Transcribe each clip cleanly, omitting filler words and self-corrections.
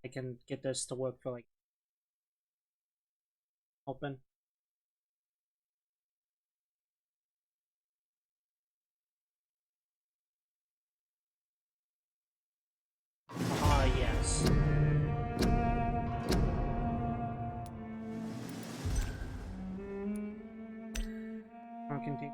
I can get this to work for like open. Ah, yes. I'll continue.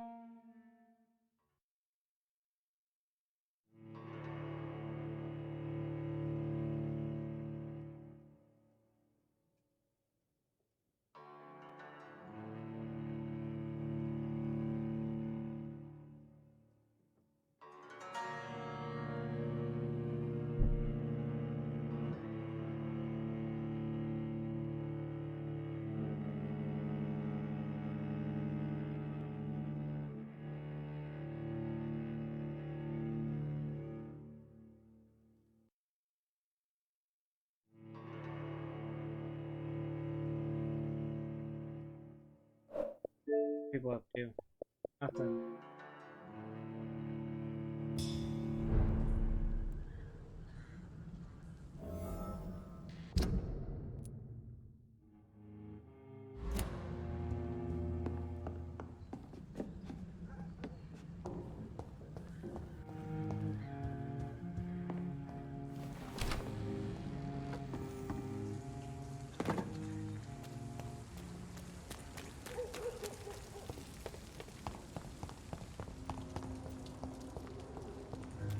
People up to nothing.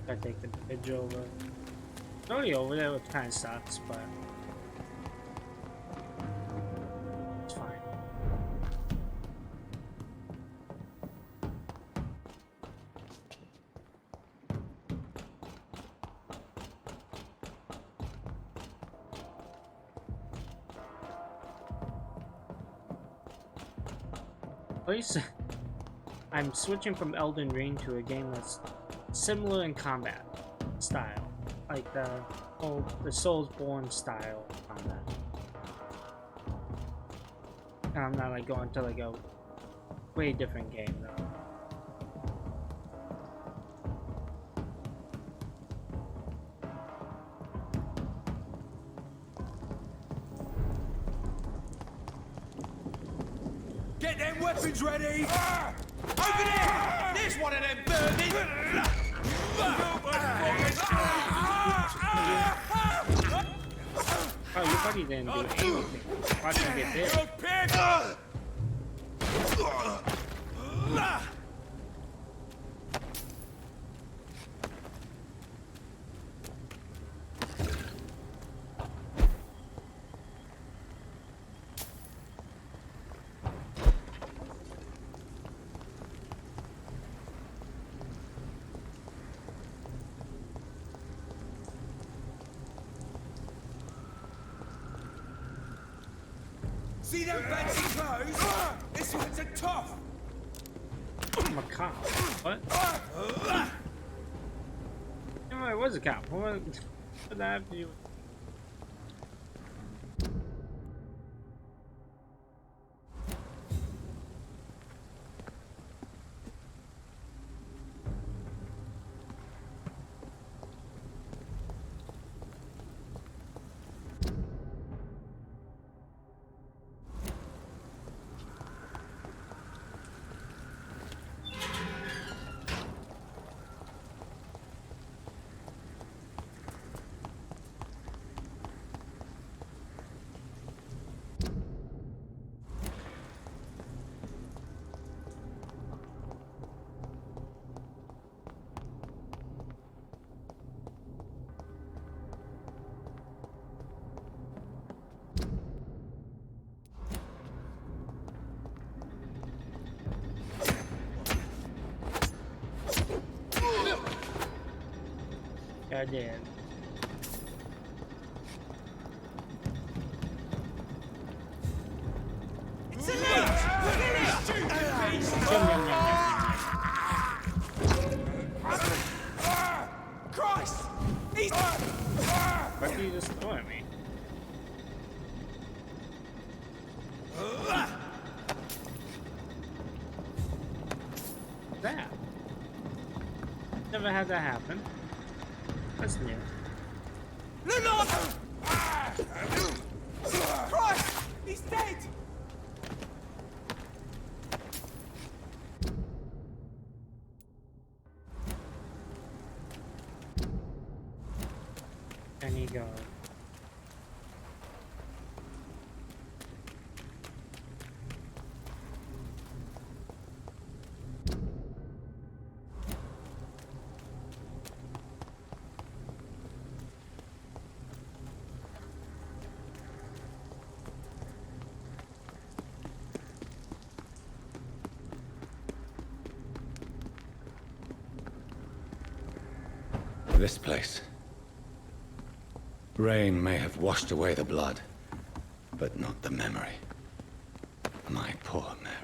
I take the bridge over. It's already over there, which kind of sucks, but it's fine. At least I'm switching from Elden Ring to a game that's similar in combat style, like the Soulsborne style combat. And I'm not like going to like a way different game though. Get them weapons ready! Over there! There's one of them burning! Oh, your buddy didn't do anything. Watch him get there. See them fancy clothes? This one's a tough! I'm a cop. What? No, I was a cop. What did that have to do with? I did. It's a leech! Christ! He's... Why did you just throw at me? That. Never had that happen. That's new. Look off! Christ! He's dead! There you go. This place. Rain may have washed away the blood, but not the memory. My poor Mary.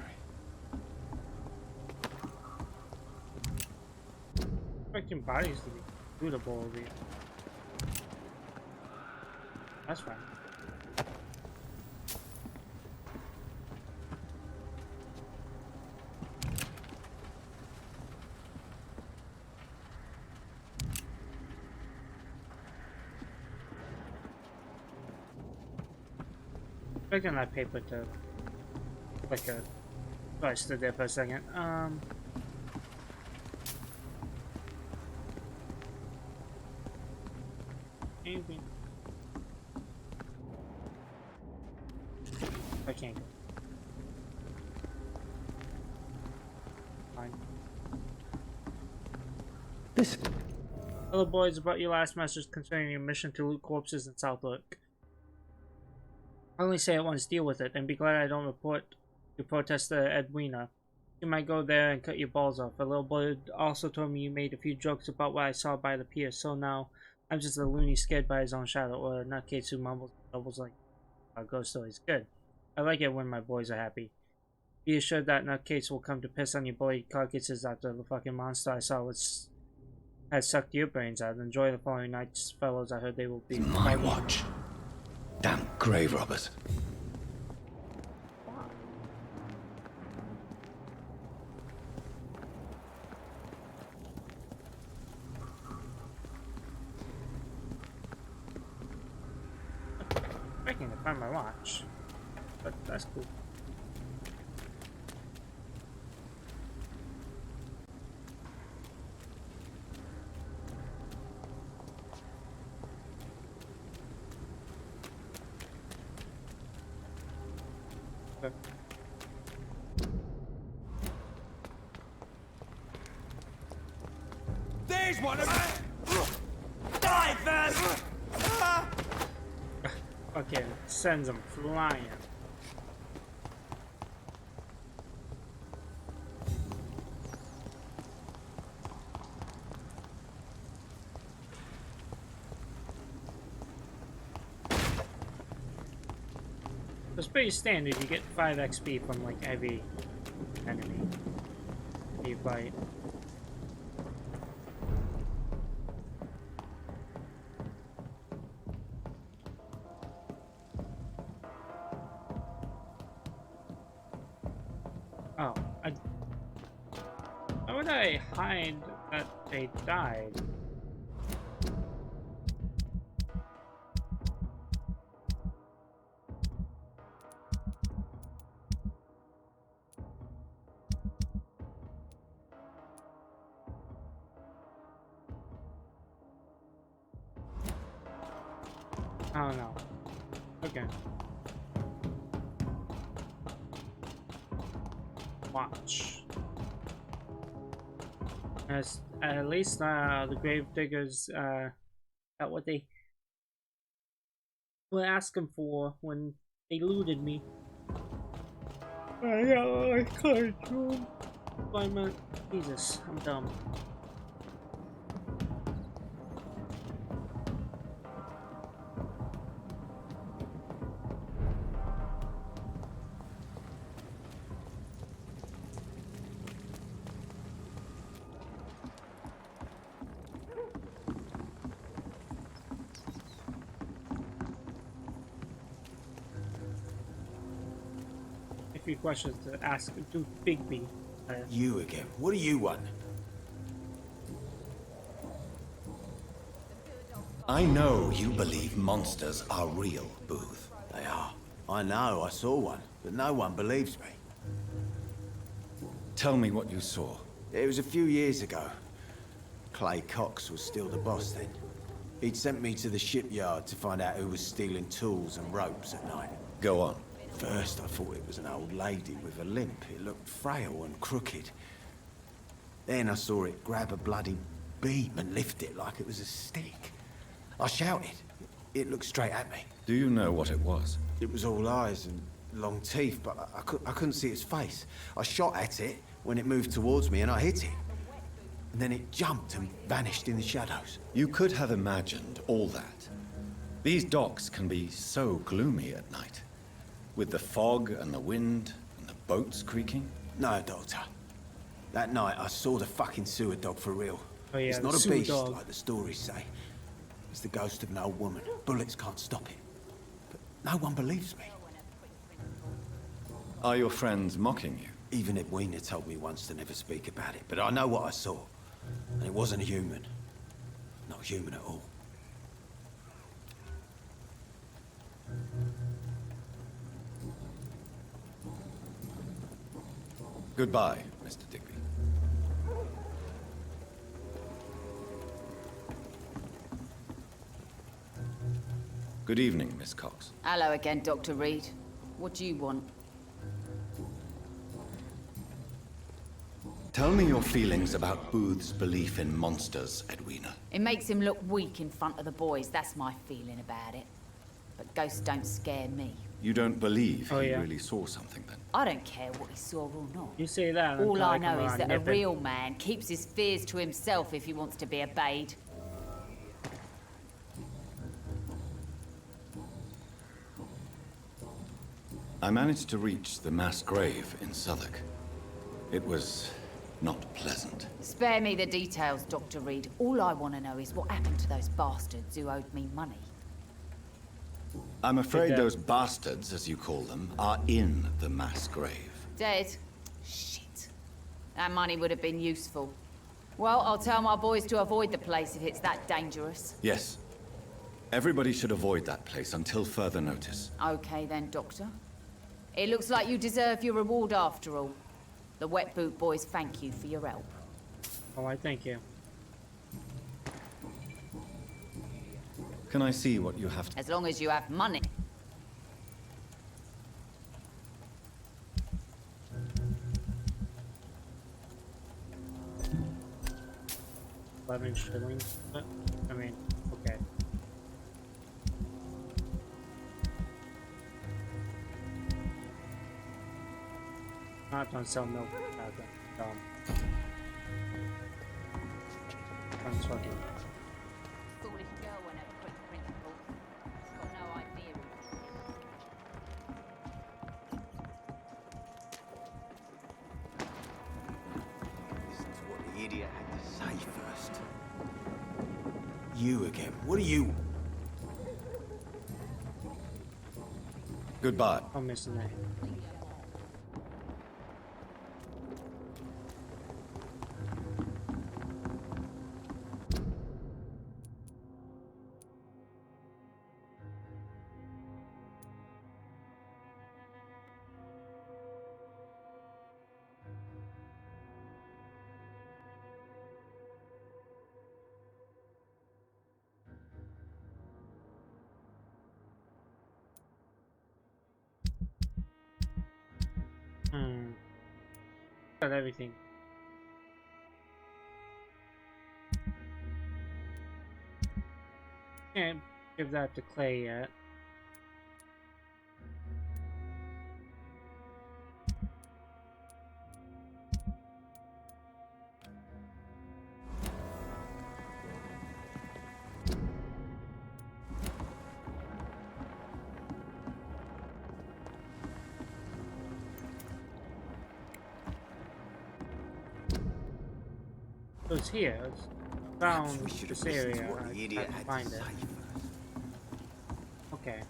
Expecting bodies to be suitable over here. That's fine. Expecting that paper to flicker. So I stood there for a second. Anything? I can't go. Fine. This. Hello boys, about your last message concerning your mission to loot corpses in Southwark. I only say it once, deal with it, and be glad I don't report your protest to Edwina. You might go there and cut your balls off. A little boy also told me you made a few jokes about what I saw by the pier, so now I'm just a loony scared by his own shadow, or a nutcase who mumbles doubles like ghost stories. Good. I like it when my boys are happy. Be assured that nutcase will come to piss on your bloody carcasses after the fucking monster I saw has sucked your brains out. Enjoy the following nights, fellows. I heard they will be My watch. Damn grave robbers. I can't find my watch, but that's cool. Okay. There's one of them! Die, Van! Okay, sends them flying. It's pretty standard. You get 5 XP from like every enemy you fight. Oh, how would I hide that they died? Oh no. Okay. Watch. As at least the grave diggers got what they were asking for when they looted me. I can't. Jesus, I'm dumb. A few questions to ask to Bigby. You again. What do you want? I know you believe monsters are real, Booth. They are. I know, I saw one, but no one believes me. Tell me what you saw. It was a few years ago. Clay Cox was still the boss then. He'd sent me to the shipyard to find out who was stealing tools and ropes at night. Go on. First, I thought it was an old lady with a limp. It looked frail and crooked. Then I saw it grab a bloody beam and lift it like it was a stick. I shouted. It looked straight at me. Do you know what it was? It was all eyes and long teeth, but I couldn't see its face. I shot at it when it moved towards me and I hit it. And then it jumped and vanished in the shadows. You could have imagined all that. These docks can be so gloomy at night. With the fog and the wind and the boats creaking. No, Doctor. That night I saw the fucking sewer dog for real. Oh yeah, it's not the a sewer beast dog. like the stories say. It's the ghost of an old woman. Bullets can't stop it. But no one believes me. Are your friends mocking you? Even Edwina told me once to never speak about it, but I know what I saw. And it wasn't a human. Not human at all. Goodbye, Mr. Digby. Good evening, Miss Cox. Hello again, Dr. Reed. What do you want? Tell me your feelings about Booth's belief in monsters, Edwina. It makes him look weak in front of the boys. That's my feeling about it. But ghosts don't scare me. You don't believe Oh, he yeah. really saw something then? I don't care what he saw or not. You say that. All until I come know is around that a nipping. real man keeps his fears to himself if he wants to be obeyed. I managed to reach the mass grave in Southwark. It was not pleasant. Spare me the details, Dr. Reed. All I want to know is what happened to those bastards who owed me money. I'm afraid Dead. those bastards, as you call them, are in the mass grave. Dead? Shit. That money would have been useful. Well, I'll tell my boys to avoid the place if it's that dangerous. Yes. Everybody should avoid that place until further notice. Okay then, Doctor. It looks like you deserve your reward after all. The Wet Boot Boys thank you for your help. Oh, I thank you. Can I see what you have to... As long as you have money. $11 shillings. I mean, okay. Not gonna sell milk. I'm fucking. Foolish girl won't have quick principles. She's got no idea. Listen to what the idiot had to say first. You again. What are you? Goodbye. I'm missing that. Got everything. Can't give that to Clay yet. It was here. It's Perhaps found we should have this listened to area. what the I idiot can't had find to it. say first. Okay.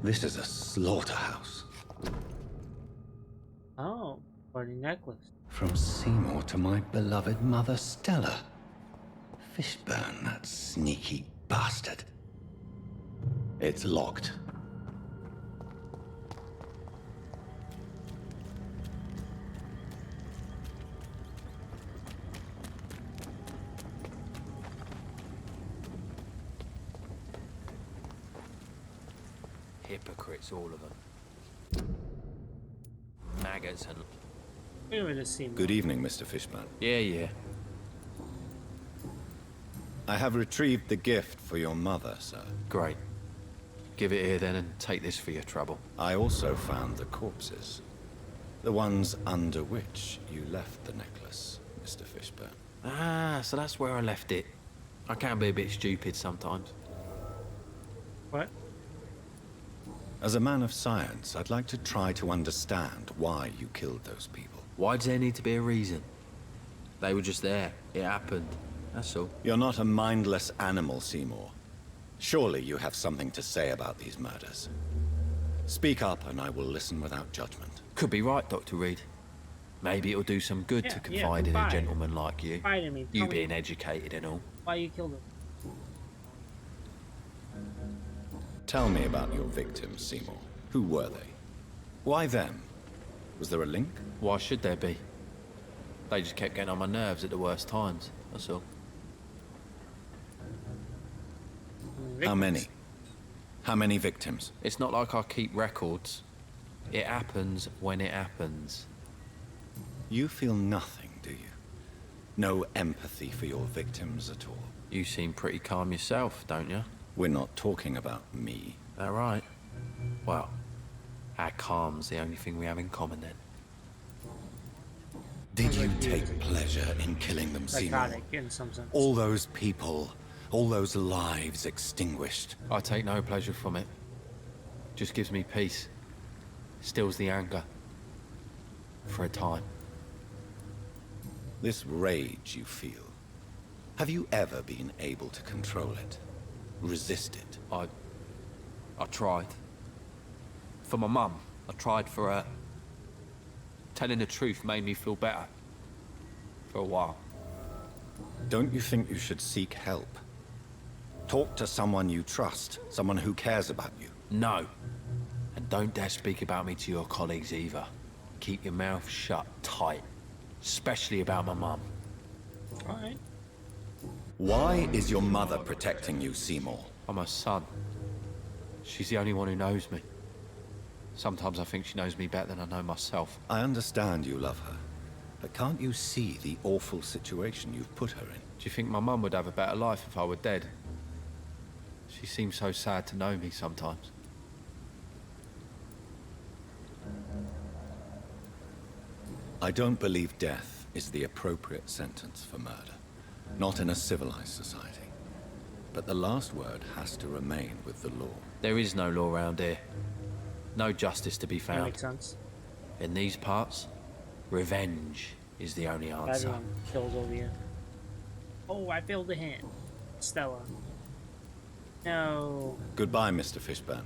This is a slaughterhouse. Oh, bloody necklace. From Seymour to my beloved mother Stella. Fishburne, that sneaky bastard. It's locked. Hypocrites, all of them. Maggots and... We were to see. Good evening, Mr. Fishburne. Yeah. I have retrieved the gift for your mother, sir. Great. Give it here then and take this for your trouble. I also found the corpses. The ones under which you left the necklace, Mr. Fishburne. Ah, so that's where I left it. I can be a bit stupid sometimes. What? As a man of science, I'd like to try to understand why you killed those people. Why does there need to be a reason? They were just there. It happened. That's all. You're not a mindless animal, Seymour. Surely you have something to say about these murders. Speak up and I will listen without judgment. Could be right, Dr. Reed. Maybe it'll do some good to confide in a gentleman like you. You being educated and all. Why you killed him? Tell me about your victims, Seymour. Who were they? Why them? Was there a link? Why should there be? They just kept getting on my nerves at the worst times, that's all. How many? How many victims? It's not like I keep records. It happens when it happens. You feel nothing, do you? No empathy for your victims at all? You seem pretty calm yourself, don't you? We're not talking about me. That right? Well, our calm's the only thing we have in common then. Did you take pleasure in killing them, Seymour? Psychotic in some sense. All those people, all those lives extinguished. I take no pleasure from it. Just gives me peace. Stills the anger. For a time. This rage you feel, have you ever been able to control it? Resist it? I tried. For my mum, I tried for her. Telling the truth made me feel better. For a while. Don't you think you should seek help? Talk to someone you trust, someone who cares about you. No. And don't dare speak about me to your colleagues either. Keep your mouth shut tight. Especially about my mum. Alright. Why is your mother protecting you, Seymour? I'm her son. She's the only one who knows me. Sometimes I think she knows me better than I know myself. I understand you love her, but can't you see the awful situation you've put her in? Do you think my mum would have a better life if I were dead? She seems so sad to know me sometimes. I don't believe death is the appropriate sentence for murder. Not in a civilized society. But the last word has to remain with the law. There is no law around here. No justice to be That found. makes sense. In these parts, revenge is the only answer. Everyone kills over you. Oh, I failed to hit. Stella. No. Goodbye, Mr. Fishburne.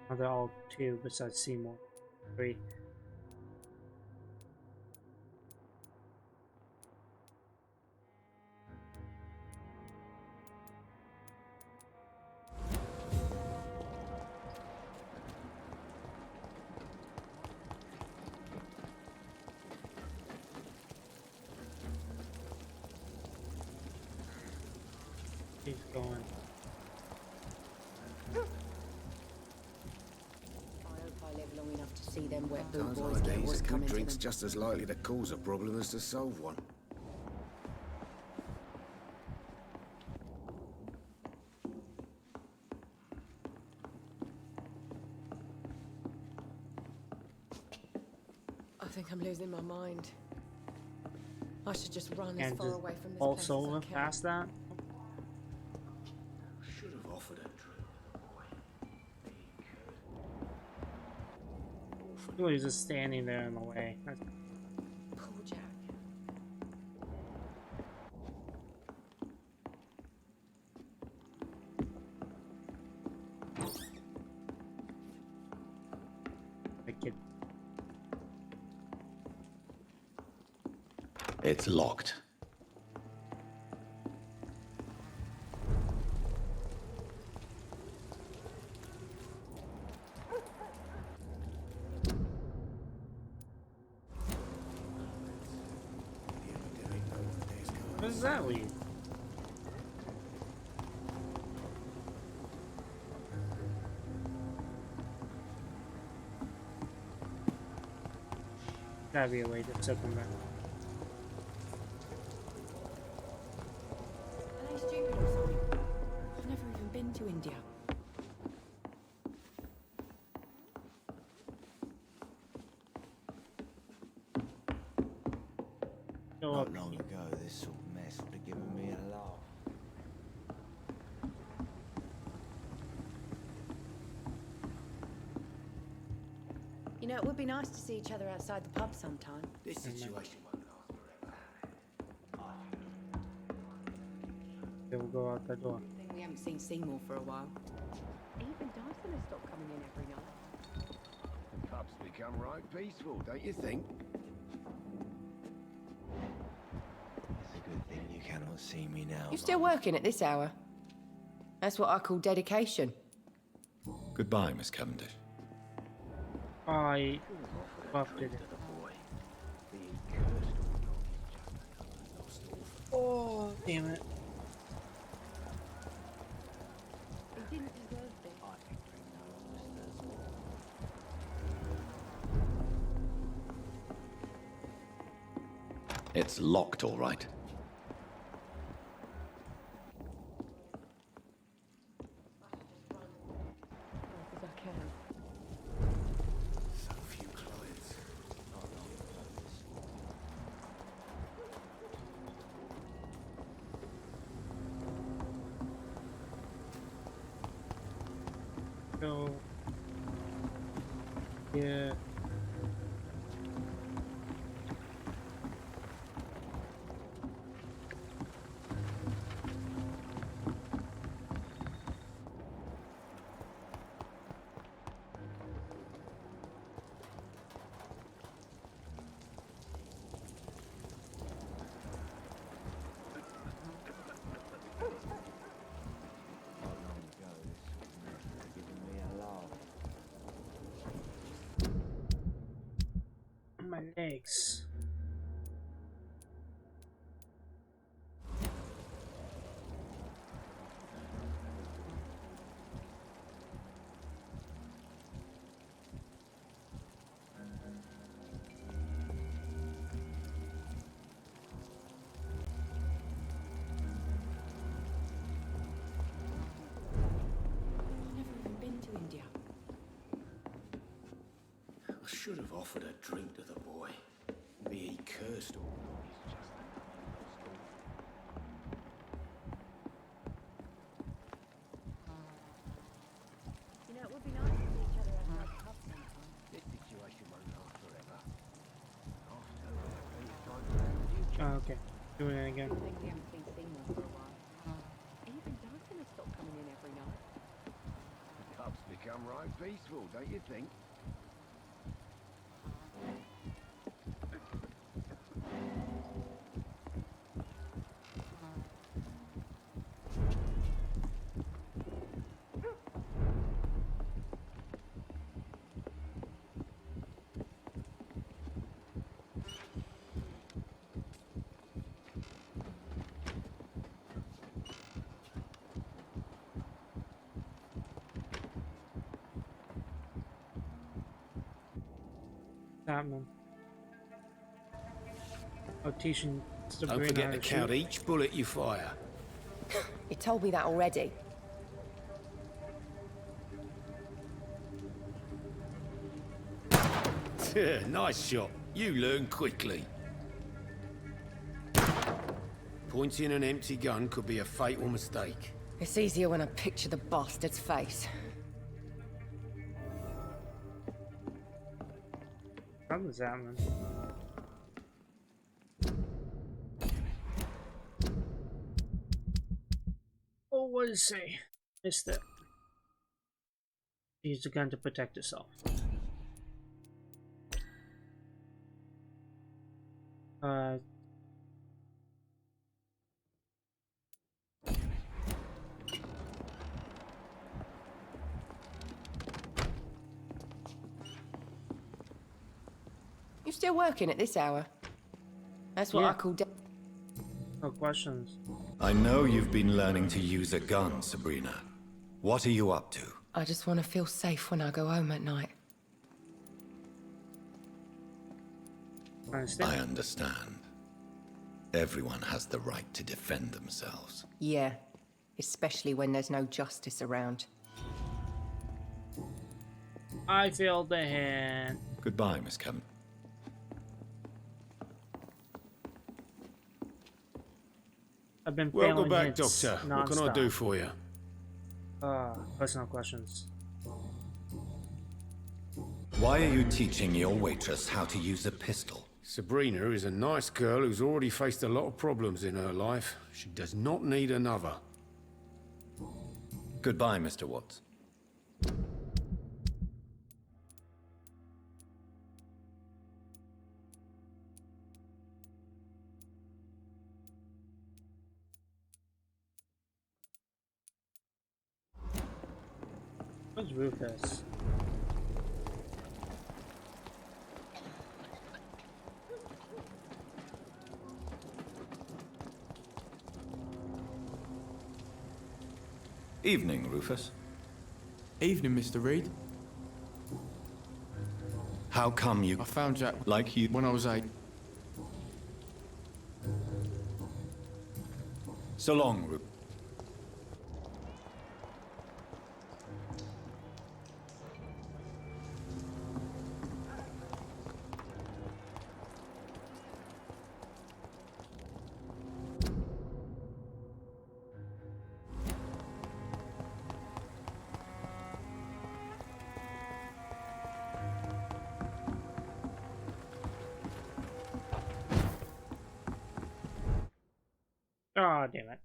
Oh, they're all two besides Seymour. Three. He's going. I live long enough to see them wet boot Times boys like get these, what's a good coming to drink's them. just as likely to cause a problem as to solve one. I think I'm losing my mind. I should just run as And far just away from this also place as I live can. past that. He was just standing there in the way. Poor Jack. The kid. It's locked. Where does that lead? Gotta be a way to circumvent. Are they stupid or something? I've never even been to India. Go up. Not long ago, this sort of mess would have given me a laugh. You know, it would be nice to see each other outside the pub sometime. This situation won't last forever. They will go out the door. I think we haven't seen Seymour for a while. Even Dyson has stopped coming in every night. The pub's become right peaceful, don't you think? It's a good thing you cannot see me now. You still working at this hour? That's what I call dedication. Goodbye, Miss Cavendish. I buffed it. Oh, damn it. He didn't deserve this. It's locked, all right. As I can. So few clients. Go. Yeah. Not long ago, this sort of mess would have given me a laugh. My legs. I've never even been to India. I should have offered a drink to the boy. Be he cursed or not, he's just You know, it would be nice to see each other outside the pub sometime. This situation won't last forever. After, plenty of time for the future. Oh, okay. Doing it again. I think we haven't seen Seymour for a while. Even Dyson has stopped coming in every night. The pub's become right peaceful, don't you think? Happening. Oh, teaching Don't Sabrina forget how to to count shoot. each bullet you fire. You told me that already. Nice shot. You learn quickly. Pointing an empty gun could be a fatal mistake. It's easier when I picture the bastard's face. Something's happening. Oh, what does it say? Missed it. Use the gun to protect yourself. You still working at this hour? That's what Yeah. I call No questions. I know you've been learning to use a gun, Sabrina. What are you up to? I just want to feel safe when I go home at night. Understand? I understand. Everyone has the right to defend themselves. Yeah, especially when there's no justice around. I feel the hand. Goodbye, Miss Kevin. I've been Welcome failing back, hits Doctor. What can I do nonstop. for you? Personal questions. Why are you teaching your waitress how to use a pistol? Sabrina is a nice girl who's already faced a lot of problems in her life. She does not need another. Goodbye, Mr. Watts. Where's Rufus? Evening, Rufus. Evening, Mr. Reed. How come you... I found Jack Like you... when I was 8. So long, Rufus. Oh, damn it.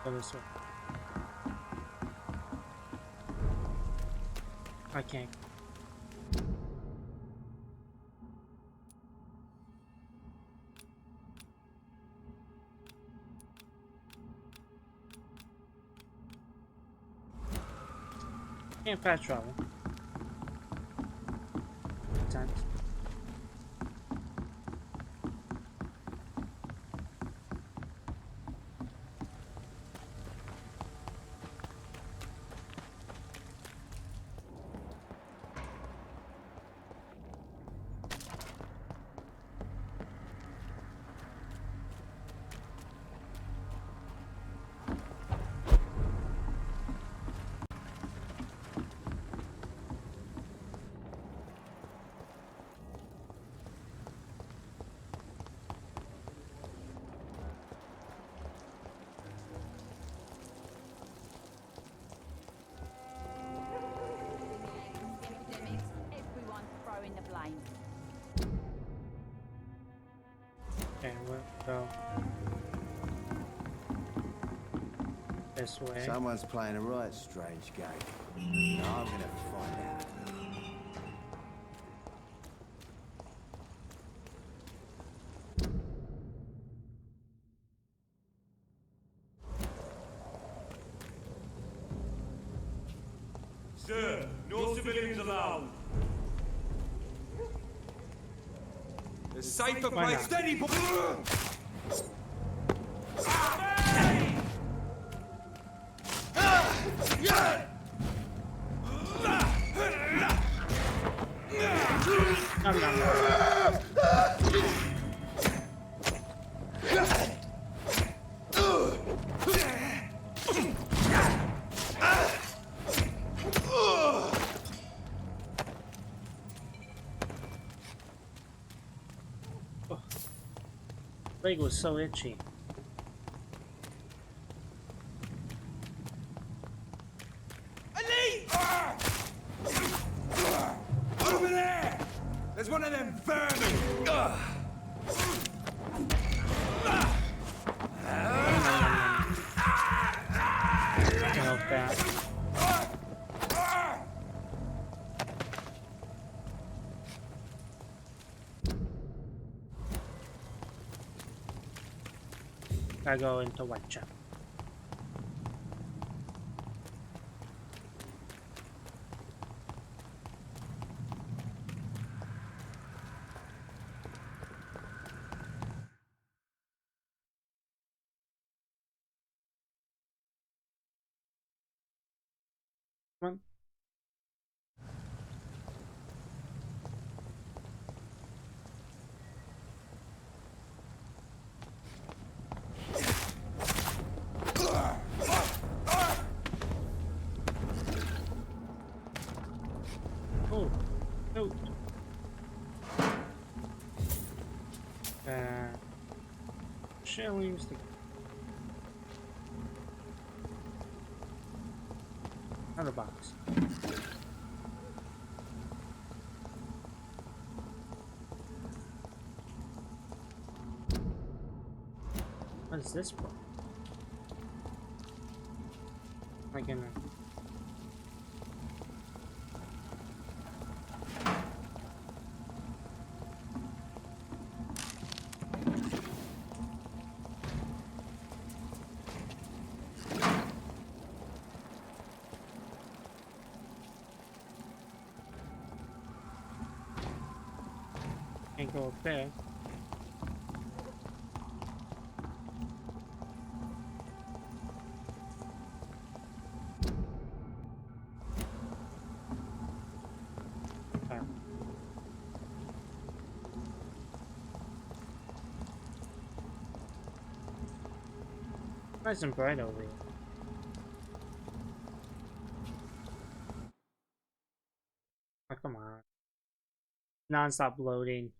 Go this way. I can't. Can't fast travel. Times. Everyone throwing the blame. Okay, we'll go this way. Someone's playing a right strange game. Now I'm gonna find out. Sir, no civilians allowed. A safer Why place. not? Steady, boy. Nom, nom, nom. Oh. Leg was so itchy. Over there! There's one of them vermin! Help that. I go into Whitechapel. Come on. Oh, no. Shillings. Another box. What is this for? My goodness. Can't go up there. Okay. Nice and bright over here. Oh, come on. Non-stop loading.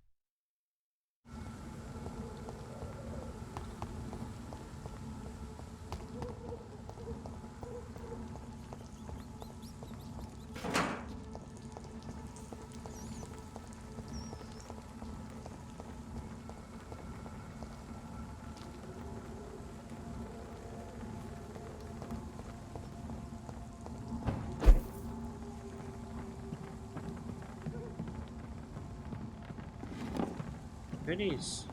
Goodies.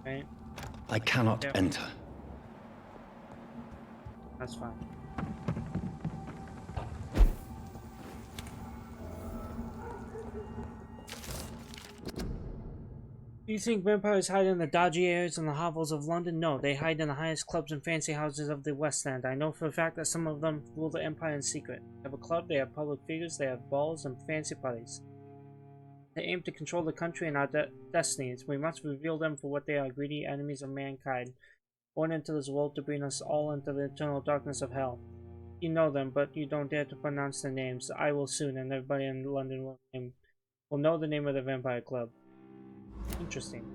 Right. I cannot Yep. enter. That's fine. Do you think vampires hide in the dodgy areas and the hovels of London? No, they hide in the highest clubs and fancy houses of the West End. I know for a fact that some of them rule the empire in secret. They have a club, they have public figures, they have balls and fancy parties. They aim to control the country and our destinies. We must reveal them for what they are, greedy enemies of mankind, born into this world to bring us all into the eternal darkness of hell. You know them, but you don't dare to pronounce their names. I will soon, and everybody in London will know the name of the Vampire Club. Interesting.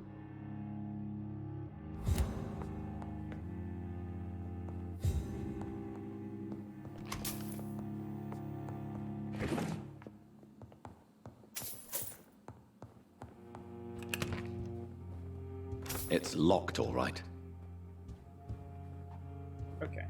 It's locked, all right. Okay.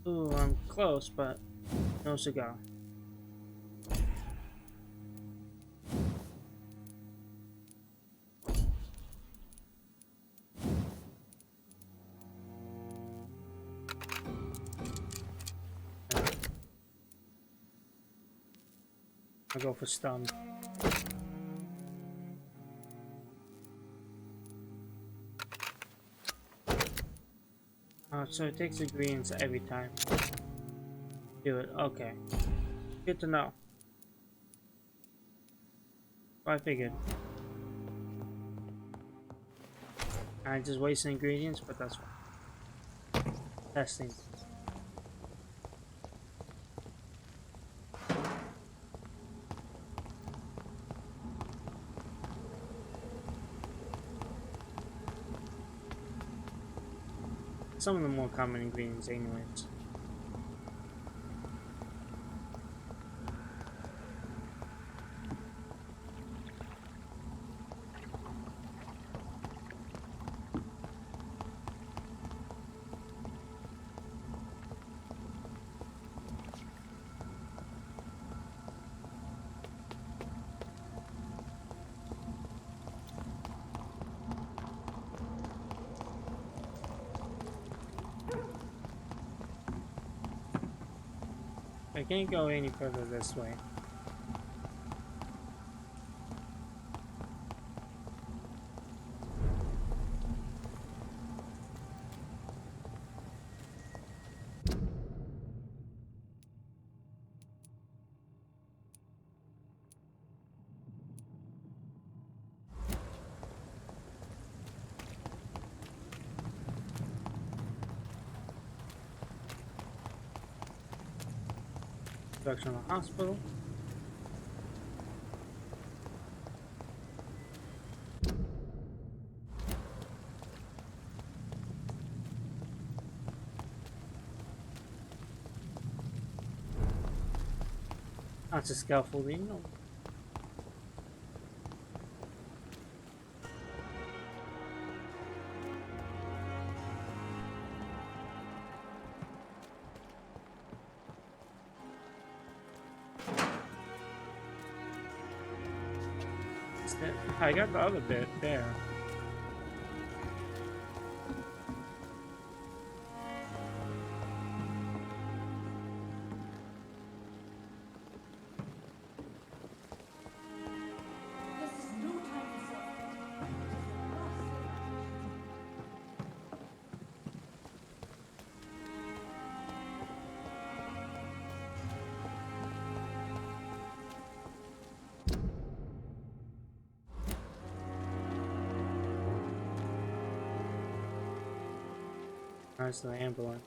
Ooh, I'm close, but no cigar. I'll go for stun. So it takes ingredients every time. Do it. Okay. Good to know. I figured. I just wasted ingredients, but that's fine. Testing. Some of the more common ingredients anyways. I can't go any further this way. Direction of the hospital. That's a scaffolding. No. I got the other bit there. That's the ambulance.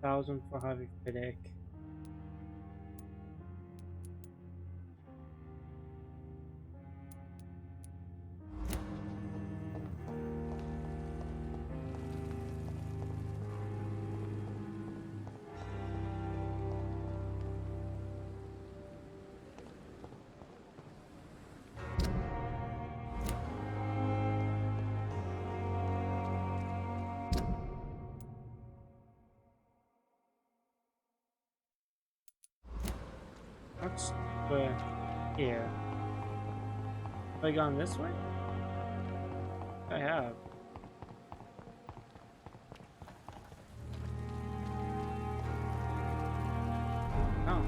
$1,000 for heavy critic. What's here? Have I gone this way? I have. Oh.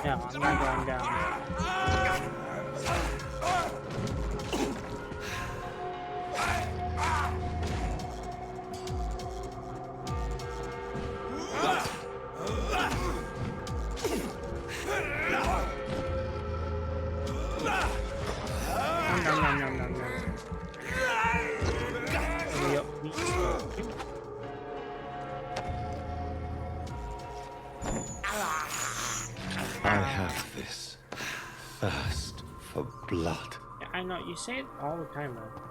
Yeah, I'm not going down there. I have this thirst for blood. Yeah, I know, you say it all the time, though.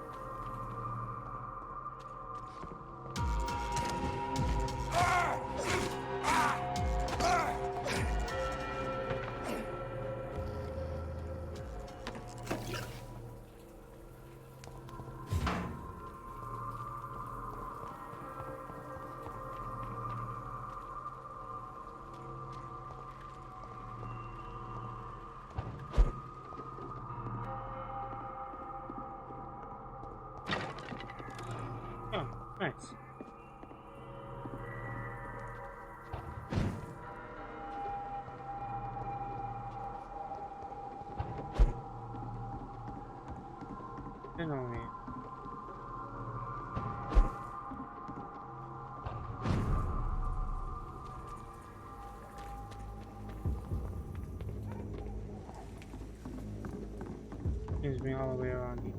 Oh, nice. Been on me. Brings me all the way around here.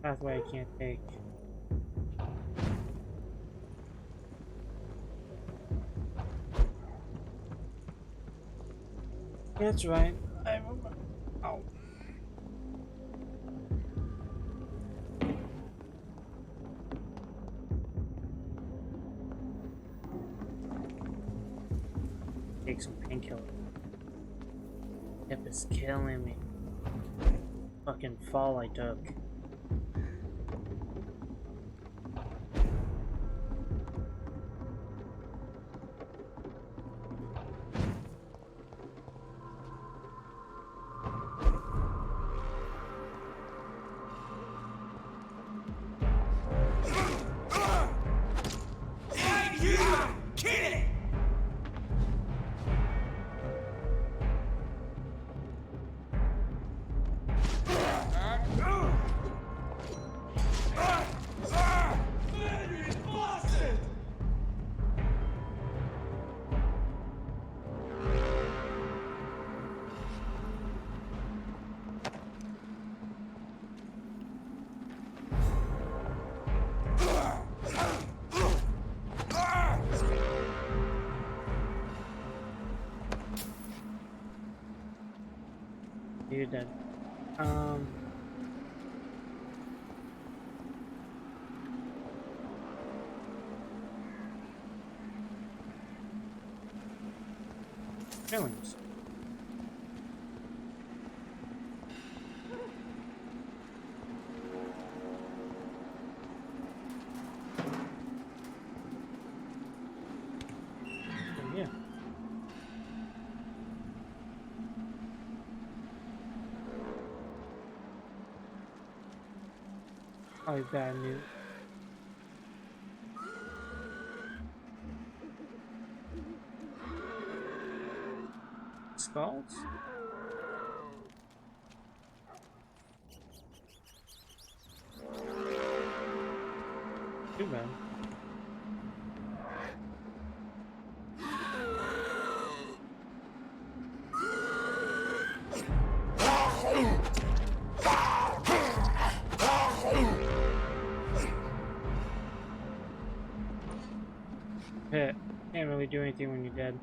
Pathway I can't take. That's right. I remember. Oh. Take some painkiller. Hip is killing me. Fucking fall I took. You're dead. Killings. Yeah. Probably bad news. Skulls? Too bad. Hit. Can't really do anything when you're dead.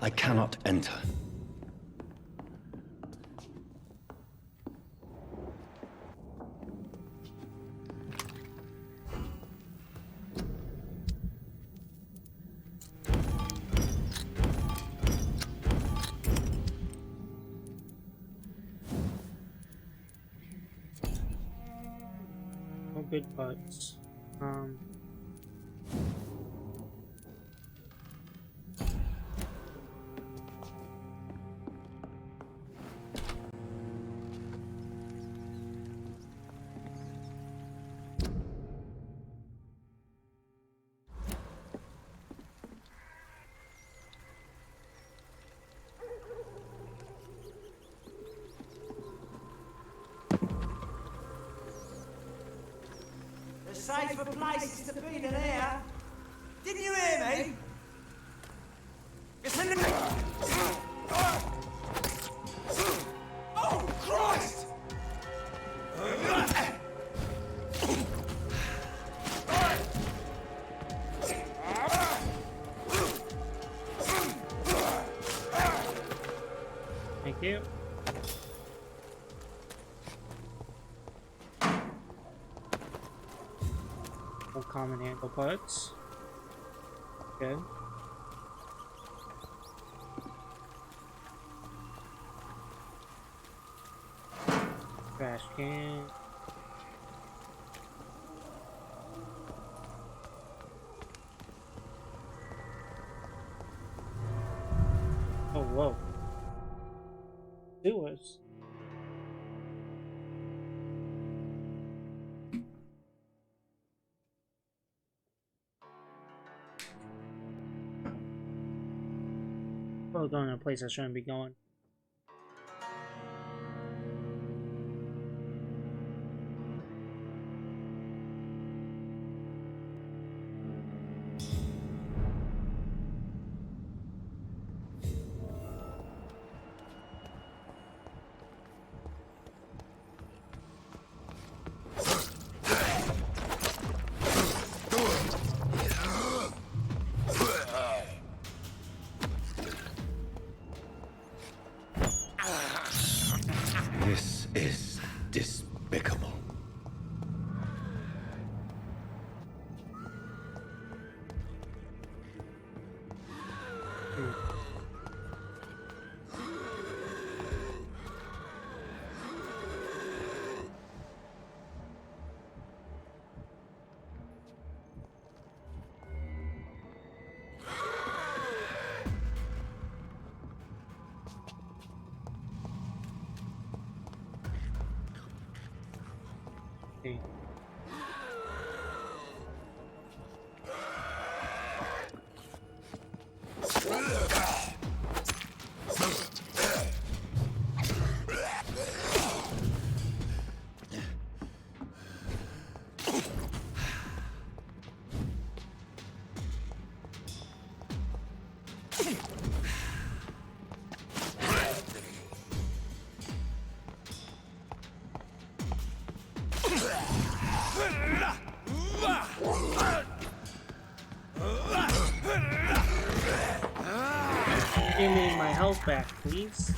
I cannot enter. good parts. There's safer places to be than here. Didn't you hear me? It's in the... Oh, Christ! Thank you. All common handle parts. Good. Trash can. Oh, whoa. Sewers. Oh, going to a place I shouldn't be going. This is despicable. Okay. Give me my health back, please.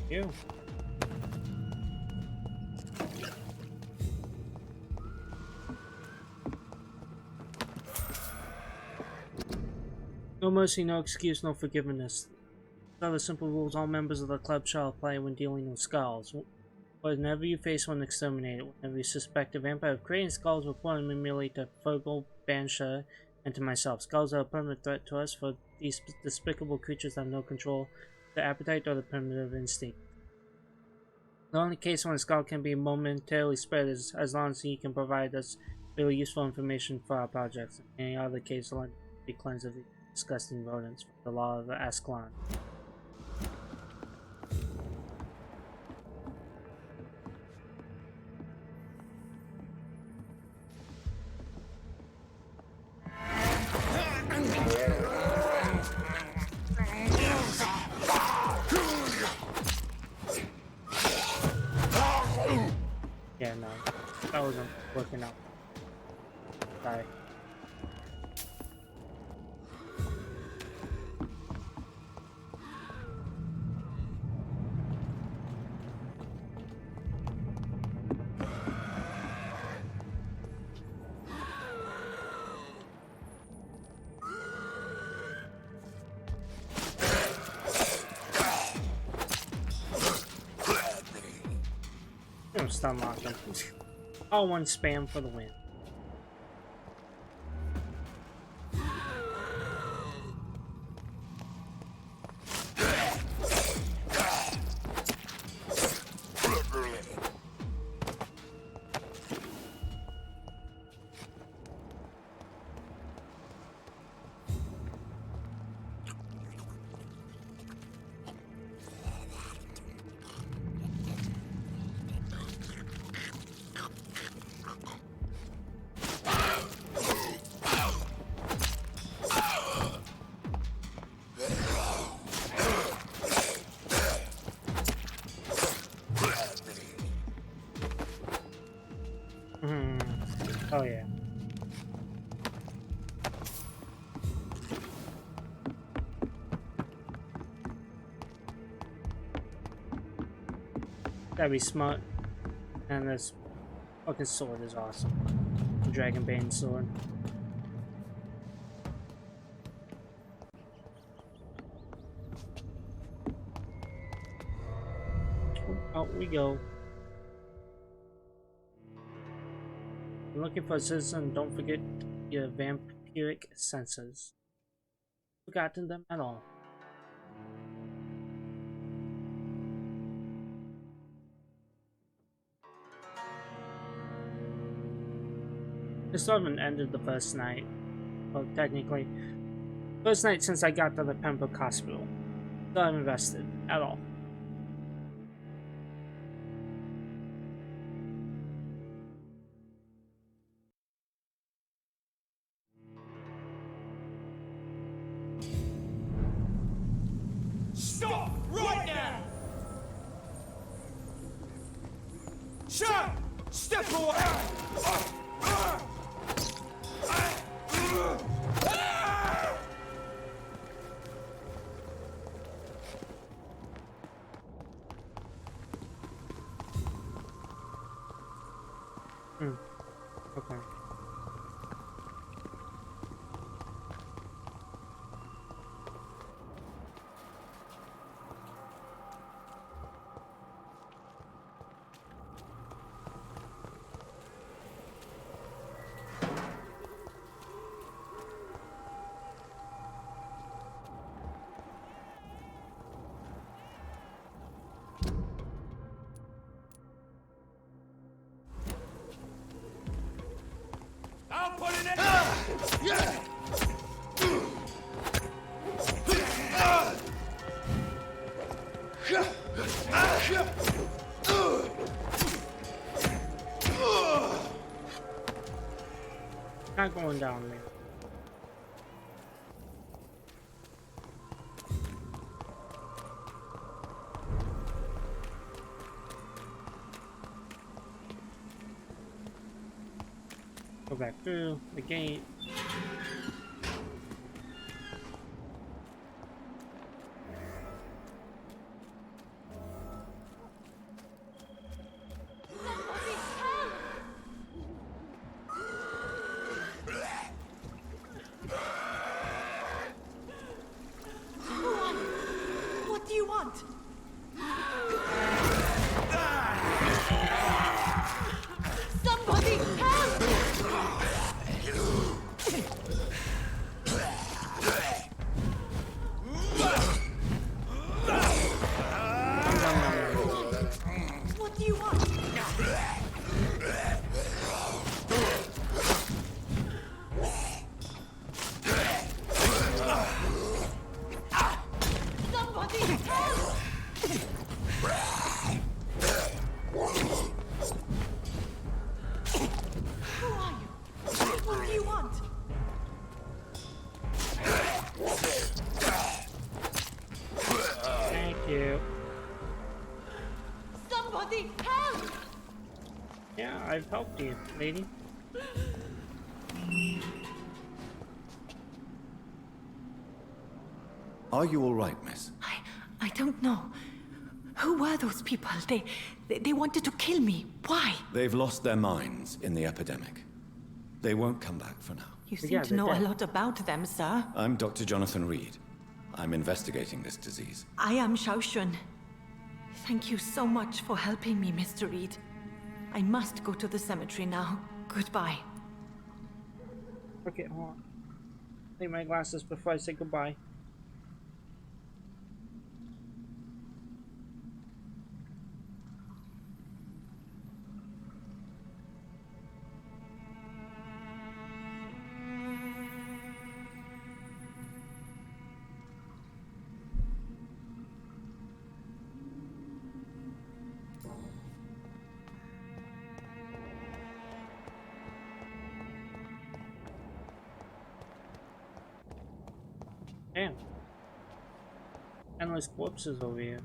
You. No mercy, no excuse, no forgiveness. These are the simple rules all members of the club shall apply when dealing with skulls. Whenever you face one, exterminate it. Whenever you suspect a vampire of creating skulls, report them immediately to Fergal, Bansher, and to myself. Skulls are a permanent threat to us, for these despicable creatures have no control of the appetite or the primitive instinct. The only case when a skull can be momentarily spread is as long as he can provide us really useful information for our projects. In any other case, the land will be cleansed of these disgusting rodents from the law of the Ascalon. Yeah, no, that wasn't working out. Die. just unlocked them. All one spam for the win. Oh yeah. Gotta be smart. And this fucking sword is awesome. The Dragonbane sword. Out we go. I'm looking for a citizen. Don't forget your vampiric senses. Forgotten them at all. I still haven't ended the first night. Well, technically, first night since I got to the Pembroke Hospital. Still haven't invested at all. Stop right now! Sir! Step away! Okay. I'll put it in! Not going down there. Go back through the gate. What do you want? Somebody help! What do you want? Somebody help! Who are you? What do you want? Thank you. Somebody help! Yeah, I've helped you, lady. Are you all right, miss? I don't know. Who were those people? They wanted to kill me. Why? They've lost their minds in the epidemic. They won't come back for now. You seem Yeah, to they're know a dead. lot about them, sir. I'm Dr. Jonathan Reed. I'm investigating this disease. I am Shaoshun. Thank you so much for helping me, Mr. Reed. I must go to the cemetery now. Goodbye. Okay, hold on. Take my glasses before I say goodbye. Damn. Endless corpses over here.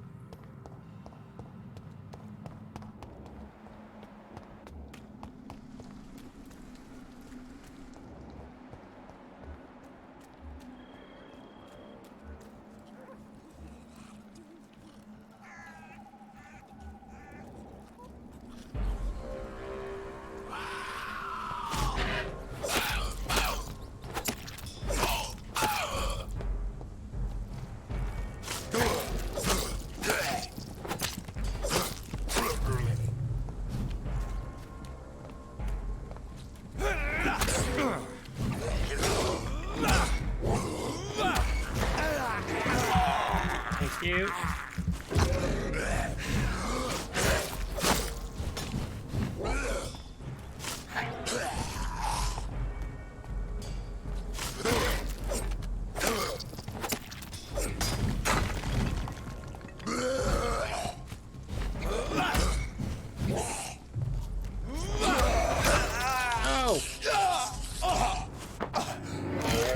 Thank you.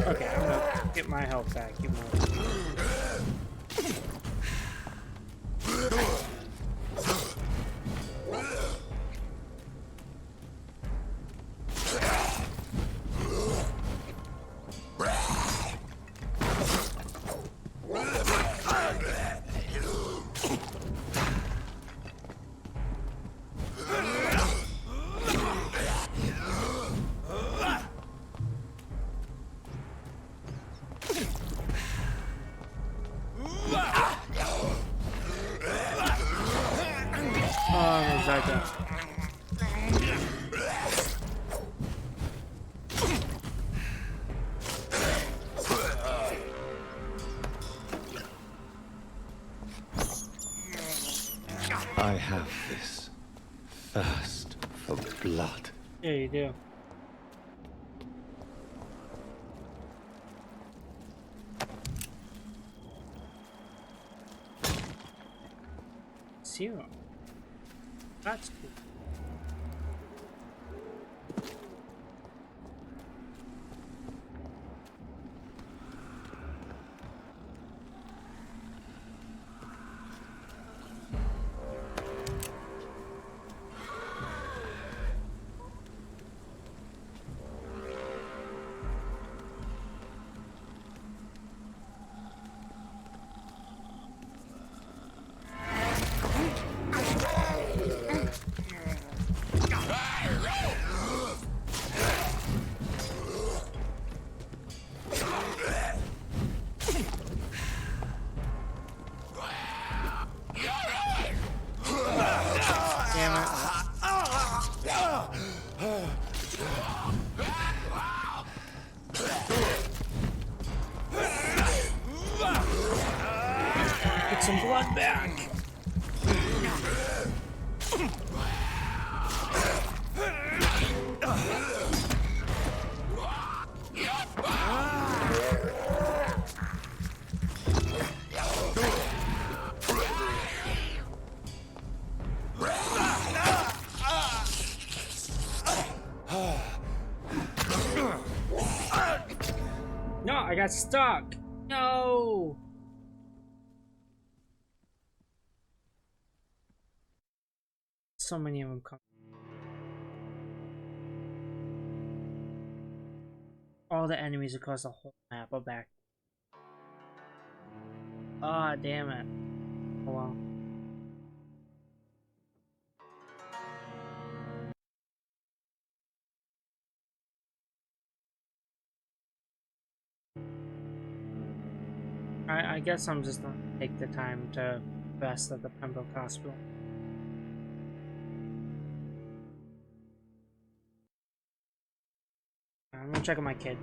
Okay, I'm gonna get my health back, you know. I have this thirst for blood. Yeah, you do. Zero. That's cool. Get some blood back. No, I got stuck. No. So many of them come. All the enemies across the whole map are back. Ah, damn it. Oh well. I guess I'm just gonna take the time to rest at the Pembroke Hospital. I'm gonna check on my kid.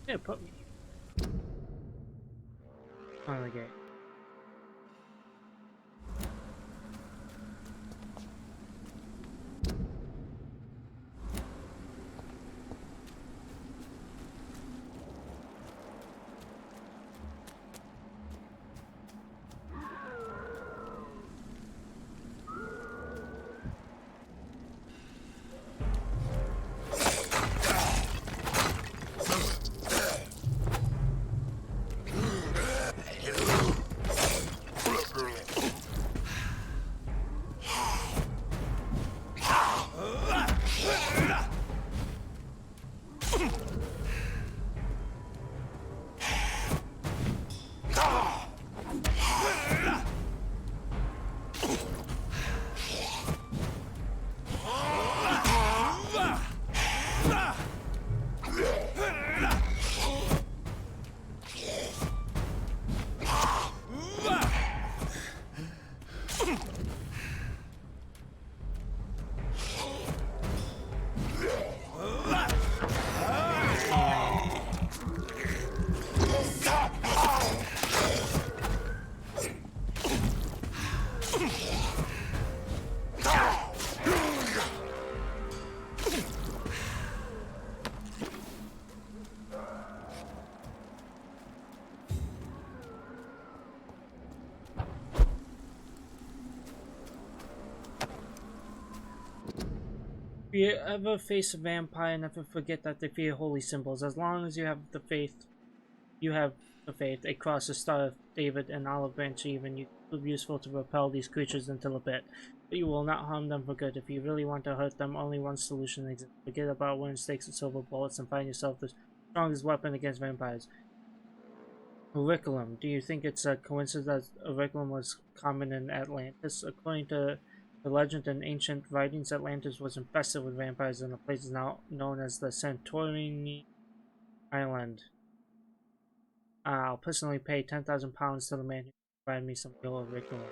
Yeah, put me on the gate. If you ever face a vampire, never forget that they fear holy symbols. As long as you have the faith, a cross, a star of David, and olive branch even, you prove useful to repel these creatures until a bit. But you will not harm them for good. If you really want to hurt them, only one solution exists. Forget about winning stakes and silver bullets and find yourself the strongest weapon against vampires. Curriculum. Do you think it's a coincidence that curriculum was common in Atlantis? According to the legend and ancient writings, Atlantis was infested with vampires, and the place is now known as the Santorini Island. I'll personally pay 10,000 pounds to the man who can provide me some real curriculum.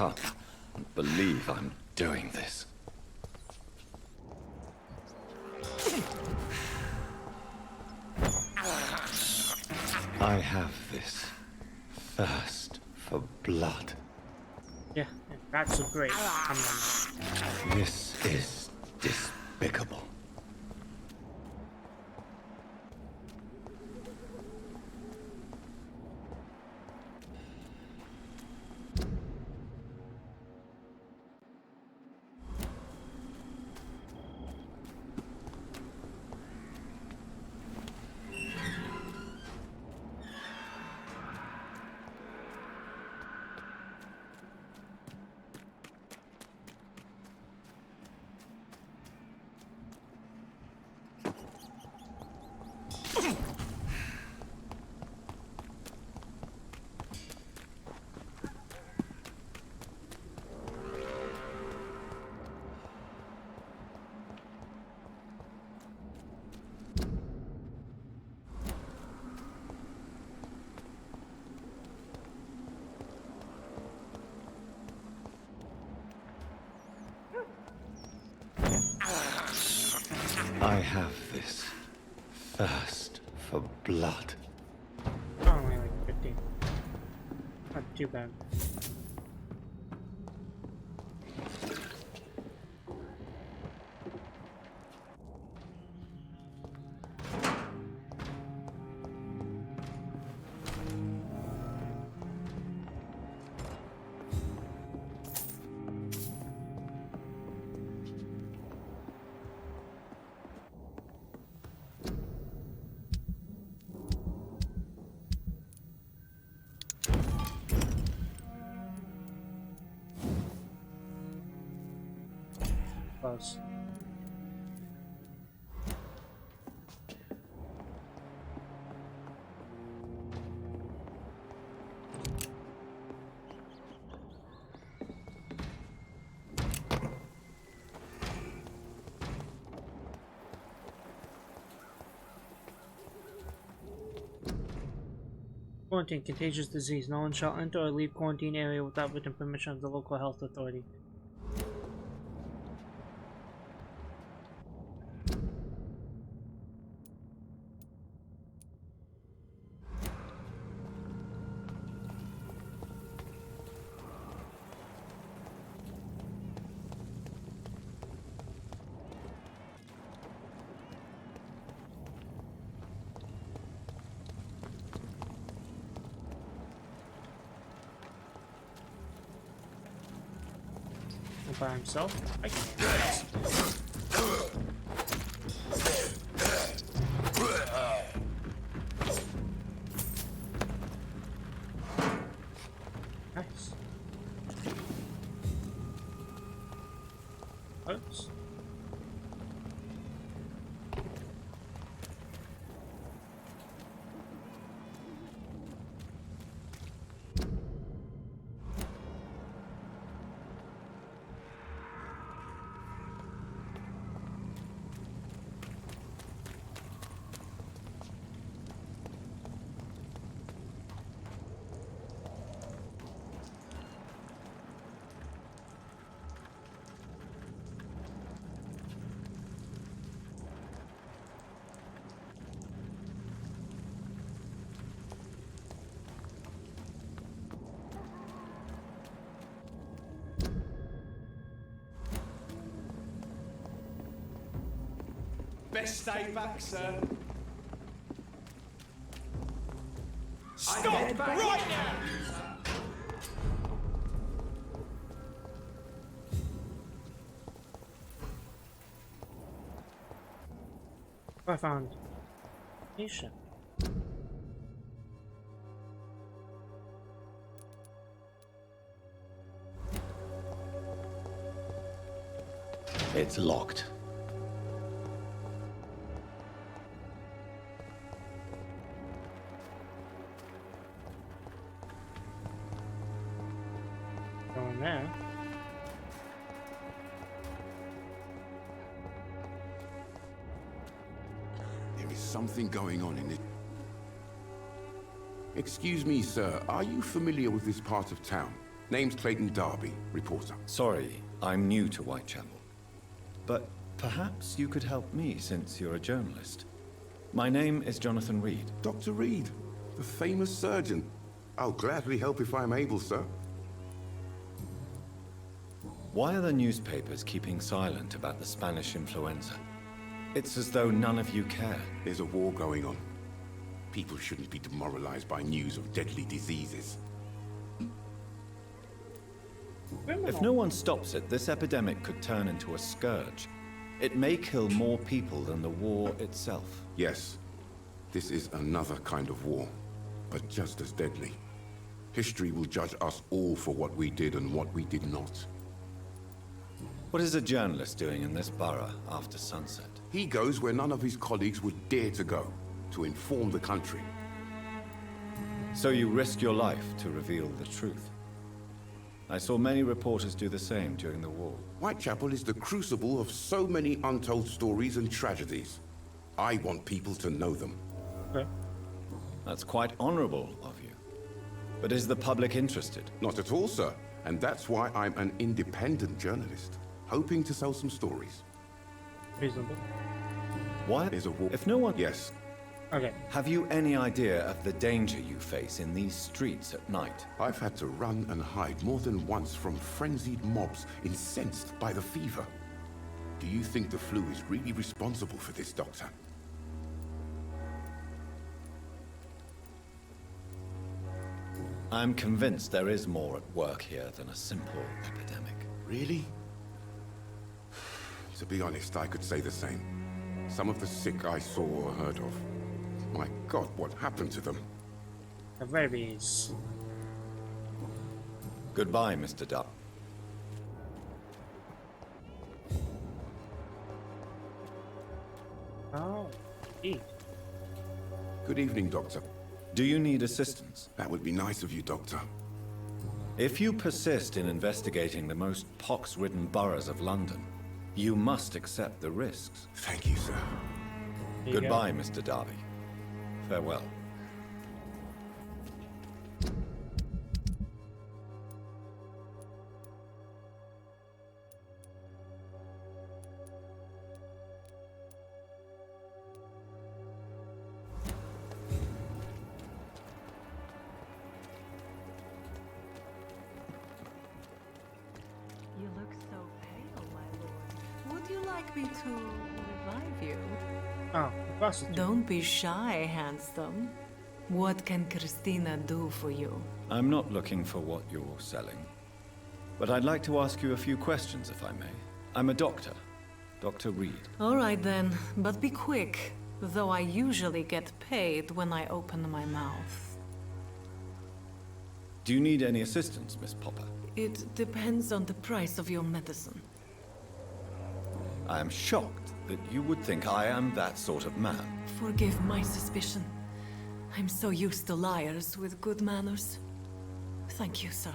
can't believe I'm doing this. I have this thirst for blood. Yeah, that's so great. This is despicable. I have this thirst for blood. Oh, only like 50. Not too bad. Close. Quarantine, contagious disease. No one shall enter or leave quarantine area without written permission of the local health authority. By himself? I can handle this. Nice. Oops. Best stay back, sir. Stop right now! I found Asia. It's locked. Going there. There is something going on in this. Excuse me, sir. Are you familiar with this part of town? Name's Clayton Darby, reporter. Sorry, I'm new to Whitechapel. But perhaps you could help me since you're a journalist. My name is Jonathan Reed. Dr. Reed, the famous surgeon. I'll gladly help if I'm able, sir. Why are the newspapers keeping silent about the Spanish influenza? It's as though none of you care. There's a war going on. People shouldn't be demoralized by news of deadly diseases. If no one stops it, this epidemic could turn into a scourge. It may kill more people than the war itself. Yes, this is another kind of war, but just as deadly. History will judge us all for what we did and what we did not. What is a journalist doing in this borough after sunset? He goes where none of his colleagues would dare to go, to inform the country. So you risk your life to reveal the truth. I saw many reporters do the same during the war. Whitechapel is the crucible of so many untold stories and tragedies. I want people to know them. Okay. That's quite honorable of you. But is the public interested? Not at all, sir. And that's why I'm an independent journalist, hoping to sell some stories. Reasonable. Why? There's a war. If no one... Yes. Okay. Have you any idea of the danger you face in these streets at night? I've had to run and hide more than once from frenzied mobs incensed by the fever. Do you think the flu is really responsible for this, Doctor? I'm convinced there is more at work here than a simple epidemic. Really? To be honest, I could say the same. Some of the sick I saw or heard of. My God, what happened to them? The rabies. Goodbye, Mr. Dupp. Oh, eat. Good evening, Doctor. Do you need assistance? That would be nice of you, Doctor. If you persist in investigating the most pox-ridden boroughs of London, you must accept the risks. Thank you, sir. Goodbye, Mr. Darby. Farewell. You look so pale, my lord. Would you like me to revive you? Oh, prostitute. Don't be shy, handsome. What can Christina do for you? I'm not looking for what you're selling. But I'd like to ask you a few questions, if I may. I'm a doctor. Dr. Reed. All right then, but be quick, though I usually get paid when I open my mouth. Do you need any assistance, Miss Popper? It depends on the price of your medicine. I am shocked that you would think I am that sort of man. Forgive my suspicion. I'm so used to liars with good manners. Thank you, sir.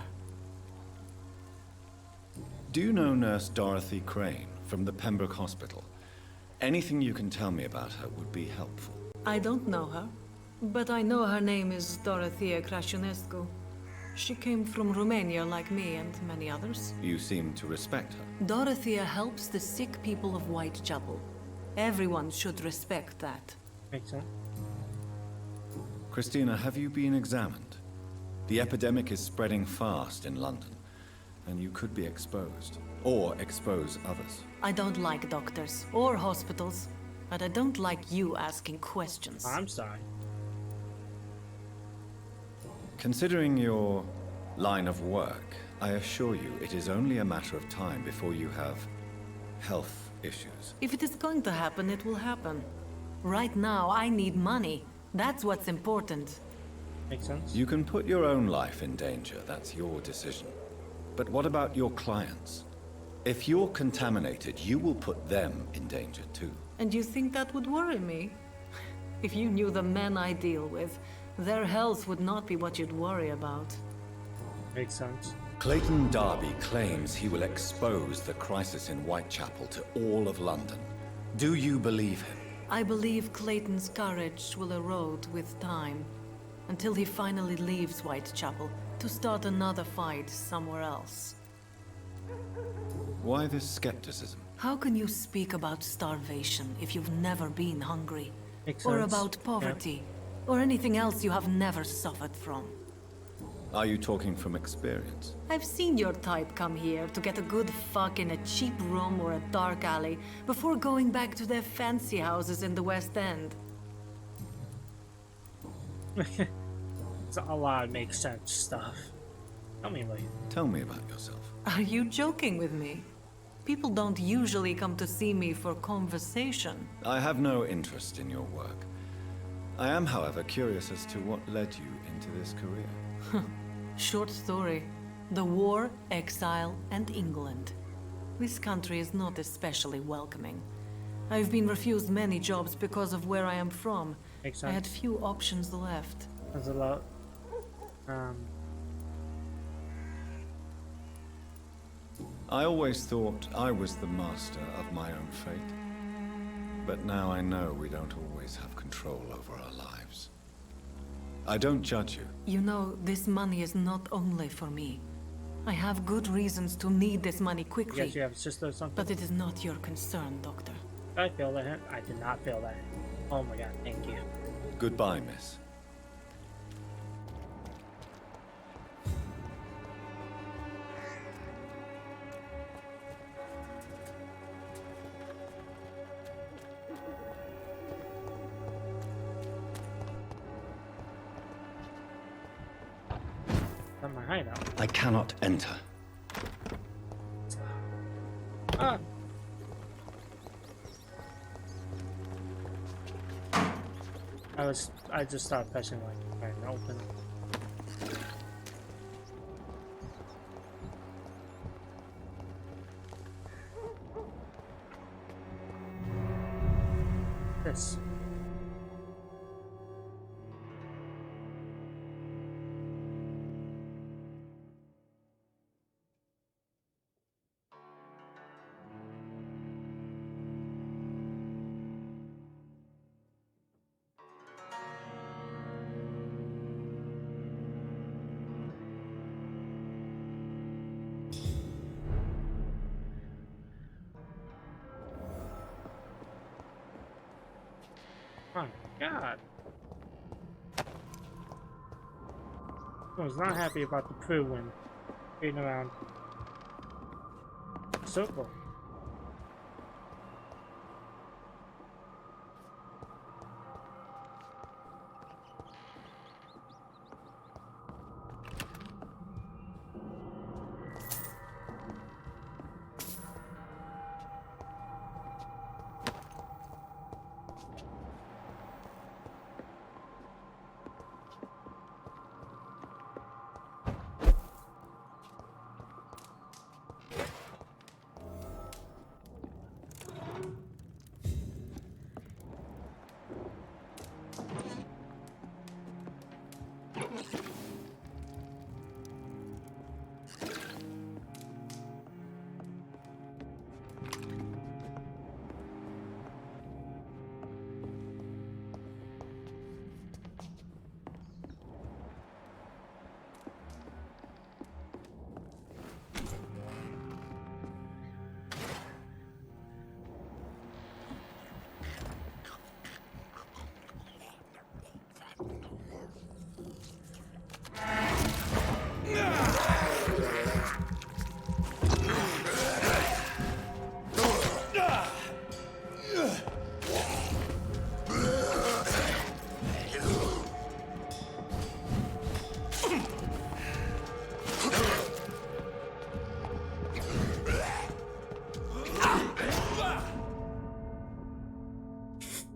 Do you know Nurse Dorothy Crane from the Pembroke Hospital? Anything you can tell me about her would be helpful. I don't know her, but I know her name is Dorothea Crăciunescu. She came from Romania like me and many others. You seem to respect her. Dorothea helps the sick people of Whitechapel. Everyone should respect that. Makes sense. Christina, have you been examined? The epidemic is spreading fast in London, and you could be exposed, or expose others. I don't like doctors or hospitals, but I don't like you asking questions. I'm sorry. Considering your line of work, I assure you it is only a matter of time before you have health issues. If it is going to happen, it will happen. Right now, I need money. That's what's important. Makes sense. You can put your own life in danger, that's your decision. But what about your clients? If you're contaminated, you will put them in danger too. And you think that would worry me? If you knew the men I deal with, their health would not be what you'd worry about. Makes sense. Clayton Darby claims he will expose the crisis in Whitechapel to all of London. Do you believe him? I believe Clayton's courage will erode with time. Until he finally leaves Whitechapel, To start another fight somewhere else. Why this skepticism? How can you speak about starvation if you've never been hungry? Makes Or sense. about poverty? Or anything else you have never suffered from? Are you talking from experience? I've seen your type come here to get a good fuck in a cheap room or a dark alley before going back to their fancy houses in the West End. It's a lot of makes sense stuff. Tell me about you. Tell me about yourself. Are you joking with me? People don't usually come to see me for conversation. I have no interest in your work. I am, however, curious as to what led you into this career. Short story. The war, exile, and England. This country is not especially welcoming. I've been refused many jobs because of where I am from. Makes I had sense. few options left. There's a lot. I always thought I was the master of my own fate. But now I know we don't always have control over our lives. I don't judge you. You know, this money is not only for me. I have good reasons to need this money quickly. Yes, you have a sister or something? But it is not your concern, Doctor. I feel that. I did not feel that. Oh my god, thank you. Goodbye, miss. That's my hideout. I cannot enter. Ah! I just started pressing like trying to open. This. Oh my god. I was not happy about the crew when being around circle.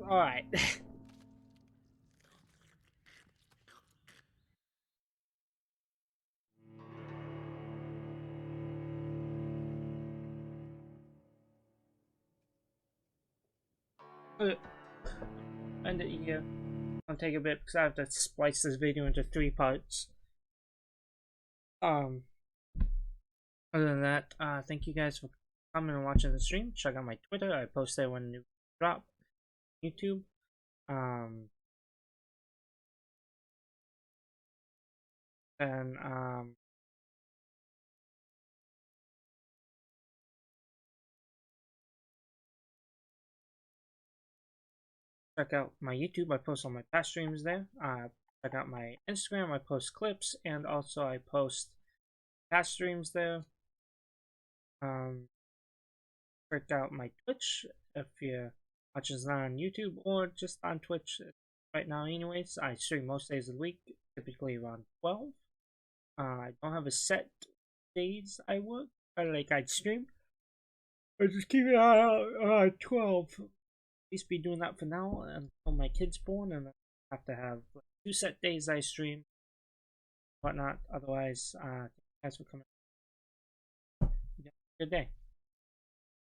Alright. End it here. I'll take a bit because I have to splice this video into 3 parts. Other than that, thank you guys for coming and watching the stream. Check out my Twitter. I post there when new drop. YouTube. And check out my YouTube. I post all my past streams there. Check out my Instagram. I post clips, and also I post past streams there. Check out my Twitch if you're watching this on YouTube or just on Twitch right now. Anyways, I stream most days of the week, typically around 12. I don't have a set days I work or like I stream. I just keep it at 12. At least be doing that for now until my kid's born, and I have to have 2 set days I stream, whatnot. Otherwise, thanks for coming. Good day.